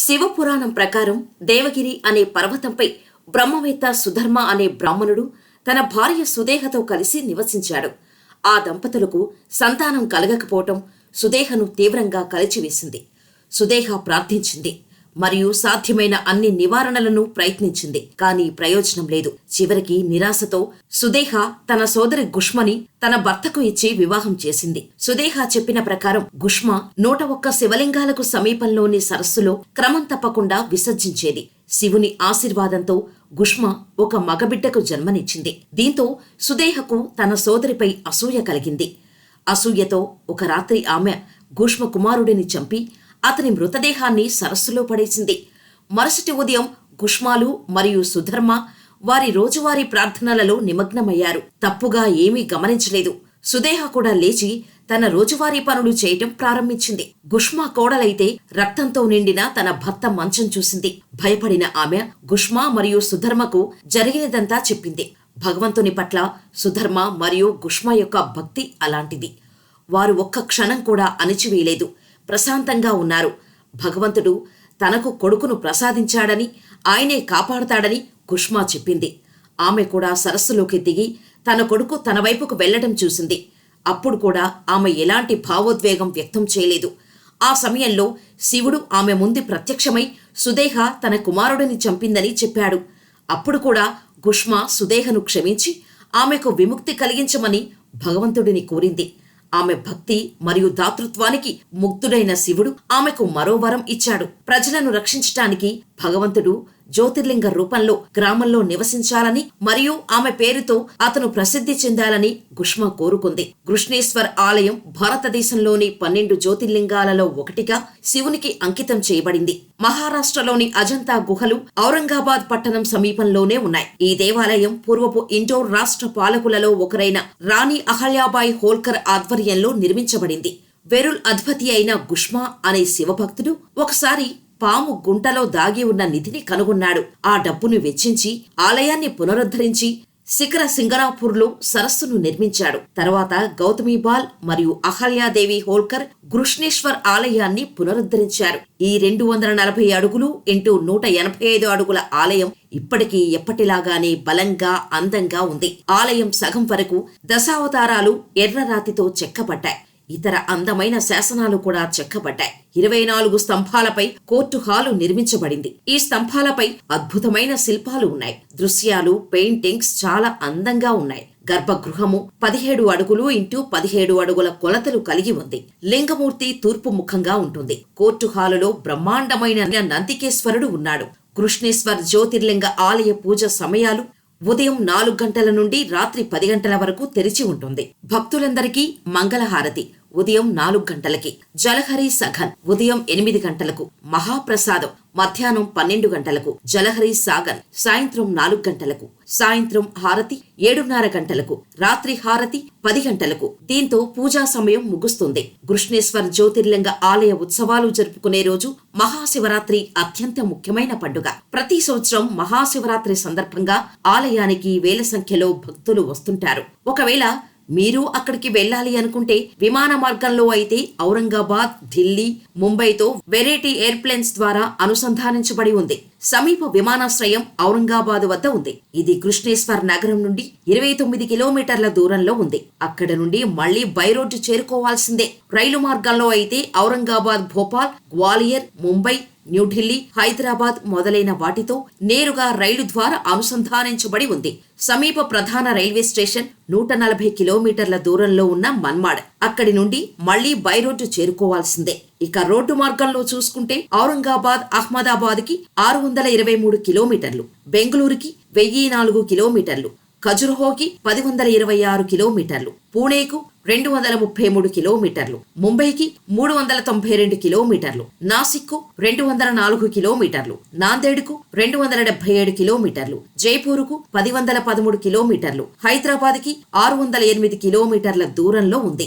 శివపురాణం ప్రకారం దేవగిరి అనే పర్వతంపై బ్రహ్మవేత్త సుధర్మ అనే బ్రాహ్మణుడు తన భార్య సుదేహతో కలిసి నివసించాడు. ఆ దంపతులకు సంతానం కలగకపోవటం సుదేహను తీవ్రంగా కలిచివేసింది. సుదేహ ప్రార్థించింది మరియు సాధ్యమైన అన్ని నివారణలను ప్రయత్నించింది. కానీ ప్రయోజనం లేదు. చివరికి నిరాశతో సుదేహ తన సోదరి గుష్మని తన భర్తకు ఇచ్చి వివాహం చేసింది. సుదేహ చెప్పిన ప్రకారం గుష్మ 101 శివలింగాలకు సమీపంలోని సరస్సులో క్రమం తప్పకుండా విసర్జించేది. శివుని ఆశీర్వాదంతో గుష్మ ఒక మగబిడ్డకు జన్మనిచ్చింది. దీంతో సుదేహకు తన సోదరిపై అసూయ కలిగింది. అసూయతో ఒక రాత్రి ఆమె గుష్మ కుమారుడిని చంపి అతని మృతదేహాన్ని సరస్సులో పడేసింది. మరుసటి ఉదయం గుష్మాలు మరియు సుధర్మ వారి రోజువారీ ప్రార్థనలలో నిమగ్నమయ్యారు. తప్పుగా ఏమీ గమనించలేదు. సుదేహ కూడా లేచి తన రోజువారీ పనులు చేయటం ప్రారంభించింది. గుష్మా కోడలైతే రక్తంతో నిండిన తన భర్త మంచం చూసింది. భయపడిన ఆమె గుష్మా మరియు సుధర్మకు జరిగినదంతా చెప్పింది. భగవంతుని పట్ల సుధర్మ మరియు గుష్మా యొక్క భక్తి అలాంటిది. వారు ఒక్క క్షణం కూడా అణిచివేయలేదు. ప్రశాంతంగా ఉన్నారు. భగవంతుడు తనకు కొడుకును ప్రసాదించాడని, ఆయనే కాపాడతాడని గుష్మా చెప్పింది. ఆమె కూడా సరస్సులోకి దిగి తన కొడుకు తన వైపుకు వెళ్లడం చూసింది. అప్పుడు కూడా ఆమె ఎలాంటి భావోద్వేగం వ్యక్తం చేయలేదు. ఆ సమయంలో శివుడు ఆమె ముందు ప్రత్యక్షమై సుదేహ తన కుమారుడిని చంపిందని చెప్పాడు. అప్పుడు కూడా గుష్మా సుదేహను క్షమించి ఆమెకు విముక్తి కలిగించమని భగవంతుడిని కోరింది. ఆమె భక్తి మరియు దాతృత్వానికి ముగ్ధుడైన శివుడు ఆమెకు మరో వరం ఇచ్చాడు. ప్రజలను రక్షించటానికి భగవంతుడు జ్యోతిర్లింగ రూపంలో గ్రామంలో నివసించాలని మరియు ఆమె పేరుతో అతను ప్రసిద్ధి చెందాలని గుష్మ కోరుకుంది. కృష్ణేశ్వర్ ఆలయం భారతదేశంలోని 12 జ్యోతిర్లింగాలలో ఒకటిగా శివునికి అంకితం చేయబడింది. మహారాష్ట్రలోని అజంతా గుహలు ఔరంగాబాద్ పట్టణం సమీపంలోనే ఉన్నాయి. ఈ దేవాలయం పూర్వపు ఇండోర్ రాష్ట్ర పాలకులలో ఒకరైన రాణి అహల్యాబాయి హోల్కర్ ఆధ్వర్యంలో నిర్మించబడింది. వెరుల్ అధిపతి అయిన గుష్మా అనే శివభక్తుడు ఒకసారి పాము గుంటలో దాగి ఉన్న నిధిని కనుగొన్నాడు. ఆ డబ్బును వెచ్చించి ఆలయాన్ని పునరుద్ధరించి శిఖర సింగనాపూర్లో సరస్సును నిర్మించాడు. తర్వాత గౌతమీబాల్ మరియు అహల్యాదేవి హోల్కర్ కృష్ణేశ్వర్ ఆలయాన్ని పునరుద్ధరించారు. ఈ 240 అడుగులు ఇంటూ 185 అడుగుల ఆలయం ఇప్పటికీ ఎప్పటిలాగానే బలంగా అందంగా ఉంది. ఆలయం సగం వరకు దశావతారాలు ఎర్రరాతితో చెక్కబడ్డాయి. ఇతర అందమైన శాసనాలు కూడా చెక్కబడ్డాయి. 24 స్తంభాలపై కోర్టు హాలు నిర్మించబడింది. ఈ స్తంభాలపై అద్భుతమైన శిల్పాలు ఉన్నాయి. దృశ్యాలు, పెయింటింగ్స్ చాలా అందంగా ఉన్నాయి. గర్భగృహము 17 అడుగులు ఇంటూ 17 అడుగుల కొలతలు కలిగి ఉంది. లింగమూర్తి తూర్పు ముఖంగా ఉంటుంది. కోర్టు హాలులో బ్రహ్మాండమైన నందికేశ్వరుడు ఉన్నాడు. కృష్ణేశ్వర్ జ్యోతిర్లింగ ఆలయ పూజ సమయాలు ఉదయం 4 గంటల నుండి రాత్రి 10 గంటల వరకు తెరిచి ఉంటుంది. భక్తులందరికీ మంగళహారతి ఉదయం 4 గంటలకి, జలహరి సఘన్ ఉదయం 8 గంటలకు, మహాప్రసాదం మధ్యాహ్నం 12 గంటలకు, జలహరి సాగన్ సాయంత్రం 4 గంటలకు, సాయంత్రం హారతి 7:30 గంటలకు, రాత్రి హారతి 10 గంటలకు. దీంతో పూజా సమయం ముగుస్తుంది. కృష్ణేశ్వర్ జ్యోతిర్లింగ ఆలయ ఉత్సవాలు జరుపుకునే రోజు మహాశివరాత్రి అత్యంత ముఖ్యమైన పండుగ. ప్రతి సంవత్సరం మహాశివరాత్రి సందర్భంగా ఆలయానికి వేల సంఖ్యలో భక్తులు వస్తుంటారు. ఒకవేళ మీరు అక్కడికి వెళ్ళాలి అనుకుంటే విమాన మార్గంలో అయితే ఔరంగాబాద్, ఢిల్లీ, ముంబైతో వెరైటీ ఎయిర్ప్లేన్స్ ద్వారా అనుసంధానించబడి ఉంది. సమీప విమానాశ్రయం ఔరంగాబాద్ వద్ద ఉంది. ఇది కృష్ణేశ్వర్ నగరం నుండి 29 కిలోమీటర్ల దూరంలో ఉంది. అక్కడ నుండి మళ్లీ బై రోడ్డు చేరుకోవాల్సిందే. రైలు మార్గంలో అయితే ఔరంగాబాద్, భోపాల్, గ్వాలియర్, ముంబై, న్యూఢిల్లీ, హైదరాబాద్ మొదలైన వాటితో నేరుగా రైలు ద్వారా అనుసంధానించబడి ఉంది. సమీప ప్రధాన రైల్వే స్టేషన్ 140 కిలోమీటర్ల దూరంలో ఉన్న మన్మాడ్. అక్కడి నుండి మళ్లీ బై రోడ్డు చేరుకోవాల్సిందే. ఇక రోడ్డు మార్గంలో చూసుకుంటే ఔరంగాబాద్, అహ్మదాబాద్ కి 623 కిలోమీటర్లు, బెంగళూరుకి 1004 కిలోమీటర్లు, ఖజురహోకి 1026 కిలోమీటర్లు, పూణేకు 233 కిలోమీటర్లు, ముంబైకి 392 కిలోమీటర్లు, నాసిక్కు 204 కిలోమీటర్లు, నాందేడ్కు 277 కిలోమీటర్లు, జైపూర్కు 1013 కిలోమీటర్లు, హైదరాబాద్కి 608 కిలోమీటర్ల దూరంలో ఉంది.